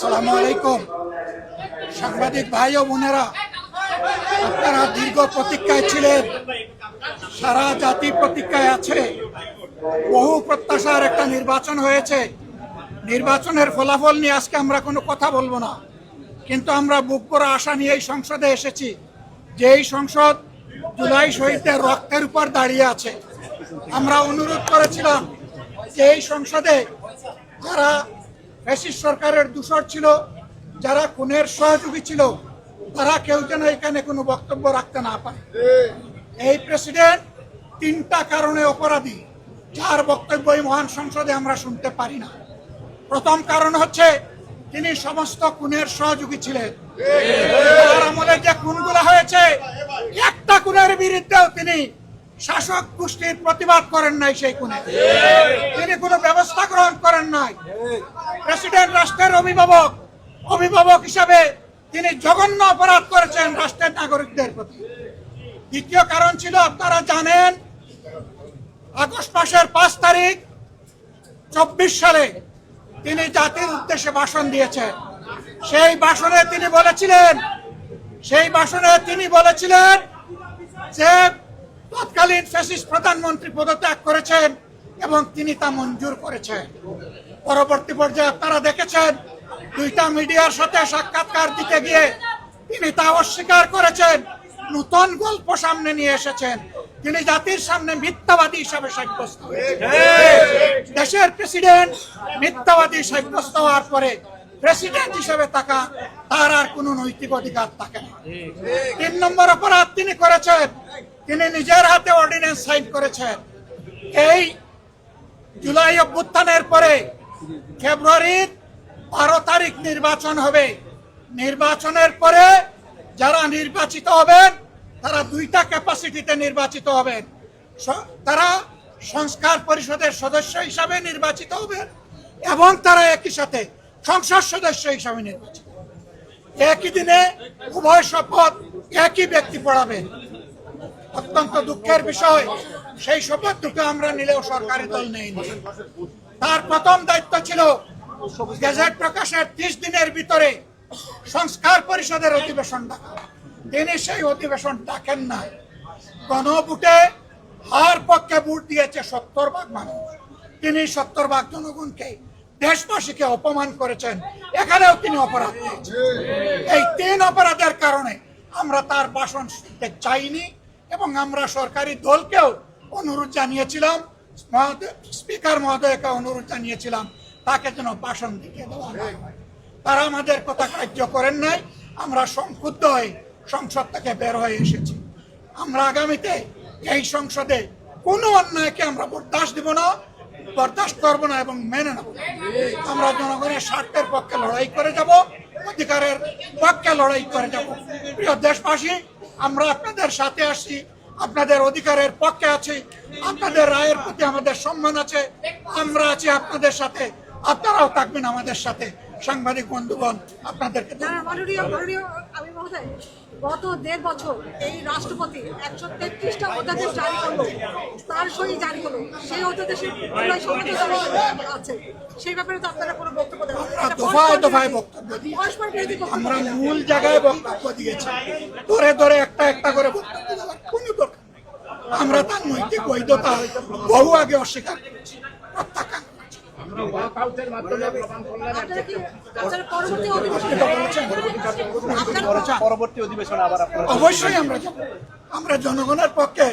আসসালামু আলাইকুম। সাংবাদিক ভাই ও বোনেরা, আপনারা দীর্ঘ প্রতীক্ষায় ছিলেন, সারা জাতি প্রতীক্ষায় আছে। বহু প্রত্যাশার একটা নির্বাচন হয়েছে। নির্বাচনের ফলাফল নিয়ে আজকে আমরা কোনো কথা বলবো না, কিন্তু আমরা বুক করা আশা নিয়ে এই সংসদে এসেছি যে এই সংসদ জুলাই শহীদদের রক্তের উপর দাঁড়িয়ে আছে। আমরা অনুরোধ করেছিলাম যে এই সংসদে যারা ফ্যাসিস্ট সরকারের দূষর ছিল, যারা খুনের সহযোগী ছিল, তারা কেউ যেন এখানে কোনো বক্তব্য রাখতে না পারে। এই প্রেসিডেন্ট তিনটা কারণে অপরাধী, যার বক্তব্য এই মহান সংসদে আমরা শুনতে পারি না। প্রথম কারণ হচ্ছে তিনি সমস্ত খুনের সহযোগী ছিলেন। তার আমলে যে খুনগুলো হয়েছে, একটা খুনের বিরুদ্ধেও তিনি শাসক গোষ্ঠীর প্রতিবাদ করেন নাই, সেই খুনে তিনি কোনো ব্যবস্থা গ্রহণ করেন নাই। প্রেসিডেন্ট রাষ্ট্রের অভিভাবক হিসাবে তিনি জঘন্য অপরাধ করেছেন রাষ্ট্রের নাগরিকদের প্রতি। দ্বিতীয় কারণ ছিল, আপনারা জানেন, আগস্ট মাসের 5 তারিখ 24 সালে তিনি জাতির উদ্দেশ্যে ভাষণ দিয়েছেন। সেই ভাষণে তিনি বলেছিলেন যে তৎকালীন ফ্যাসিস্ট প্রধানমন্ত্রী পদত্যাগ করেছেন এবং তিনি তা মঞ্জুর করেছেন। পরবর্তী পর্যায়ে আপনারা দেখেছেন, 2টা মিডিয়ার সাথে সাক্ষাৎকার দিতে গিয়ে তিনি তা অস্বীকার করেছেন, নতুন গল্প সামনে নিয়ে এসেছেন। তিনি জাতির সামনে মিথ্যাবাদী হিসাবে সাব্যস্ত হয়েছেন। দেশের প্রেসিডেন্ট মিথ্যাবাদী সাব্যস্ত হওয়ার পরে প্রেসিডেন্ট হিসেবে তার আর কোনো নৈতিক অধিকার থাকে না। 3 নম্বর অপরাধ তিনি করেছেন, তিনি নিজের হাতে অর্ডিন্যান্স সাইন করেছেন। এই জুলাই অভ্যুত্থানের পরে ফেব্রুয়ারির 12 তারিখ নির্বাচন হবে। নির্বাচনের পরে যারা নির্বাচিত হবেন তারা 2টা ক্যাপাসিটিতে নির্বাচিত হবেন। তারা সংস্কার পরিষদের সদস্য হিসাবে নির্বাচিত হবেন এবং তারা একই সাথে সংসদ সদস্য হিসাবে নির্বাচিত হবেন। একই দিনে উভয় শপথ একই ব্যক্তি পড়াবেন। অত্যন্ত দুঃখের বিষয়, সেই শপথ দুটো আমরা নিলেও সরকারি দল নেয়নি। তার প্রথম দায়িত্ব ছিল গেজেট প্রকাশের 30 দিনের ভিতরে সংস্কার পরিষদের অধিবেশন ডাকা। তিনি সেই অধিবেশন ডাকেন না। গণভোটে হার পক্ষে ভোট দিয়েছে 70% মানুষ। তিনি 70% জনগণকে, দেশবাসীকে অপমান করেছেন। এখানেও তিনি অপরাধ করেছেন। এই 3 অপরাধের কারণে আমরা তার ভাষণ শুনতে চাইনি এবং আমরা সরকারি দলকেও অনুরোধ জানিয়েছিলাম, স্পিকার মহোদয়কে অনুরোধ জানিয়েছিলাম তাকে যেন ভাষণ দিতে দেওয়া হয়। তারা আমাদের কথা কার্য করেন নাই। আমরা সংক্ষুব্ধ হয়ে সংসদ থেকে বের হয়ে এসেছি। আমরা আগামীতে এই সংসদে কোনো অন্যায়কে আমরা বরদাস্ত করবো না এবং মেনে নেব। আমরা জনগণের স্বার্থের পক্ষে লড়াই করে যাব, অধিকারের পক্ষে লড়াই করে যাব। প্রিয় দেশবাসী, আমরা আপনাদের সাথে আসছি, আপনাদের অধিকারের পক্ষে আছি, আপনাদের রায়ের প্রতি আমাদের সম্মান আছে। আমরা আছি আপনাদের সাথে, আপনারাও থাকবেন আমাদের সাথে। সাংবাদিক বন্ধুগণ, আপনাদেরকে গত 1.5 বছর এই রাষ্ট্রপতি 133টা অধ্যাদেশ জারি করলো, তার সই জারি করলো। সেই অধ্যাদেশের আছে, সেই ব্যাপারে তো আপনারা কোনো বক্তব্য দেন? দফায় বক্তব্য দিই, আমরা মূল জায়গায় বক্তব্য দিয়েছি। ধরে একটা করে বক্তব্য দেওয়ার কোনো দরকার নেই। আমরা তার নৈতিক বৈধতা বহু আগে অস্বীকার করেছি, প্রত্যাখ্যান করেছি। অবশ্যই আমরা জনগণের পক্ষে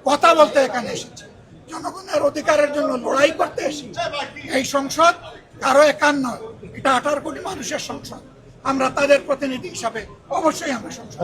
কথা বলতে এখানে এসেছি, জনগণের অধিকারের জন্য লড়াই করতে এসেছি। এই সংসদ কারো একার নয়, এটা 18 কোটি মানুষের সংসদ। আমরা তাদের প্রতিনিধি হিসাবে অবশ্যই আমরা সংসদ